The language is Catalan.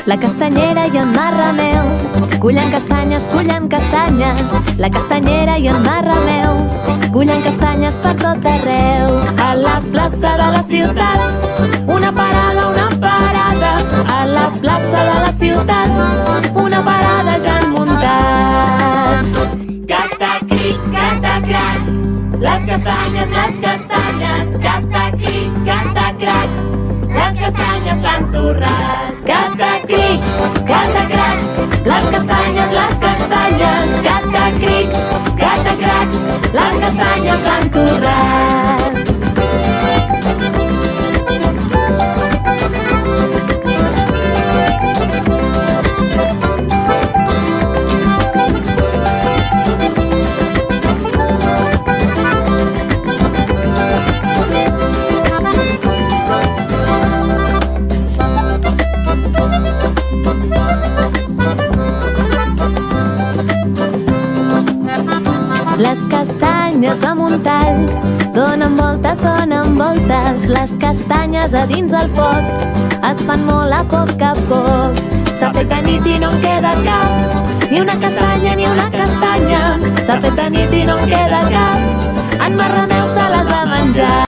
La castanyera i en Marrameu cullen castanyes, la castanyera i en Marrameu cullen castanyes per tot arreu. A la plaça de la ciutat, una parada, a la plaça de la ciutat, una parada ja han muntat. Cata-cric, cata-crac, les castanyes, cata-cric, cata-crac, les castanyes s'han torrat. Cata-cric, cata-crac, les castanyes, cata-cric, cata-crac, les castanyes s'han torrat. Les castanyes a Montall donen voltes, les castanyes a dins el foc es fan molt a poc a poc. S'ha fet de nit i no en queda cap, ni una castanya ni una castanya. S'ha fet de nit i no en queda cap, en Marrameu se les ha menjat.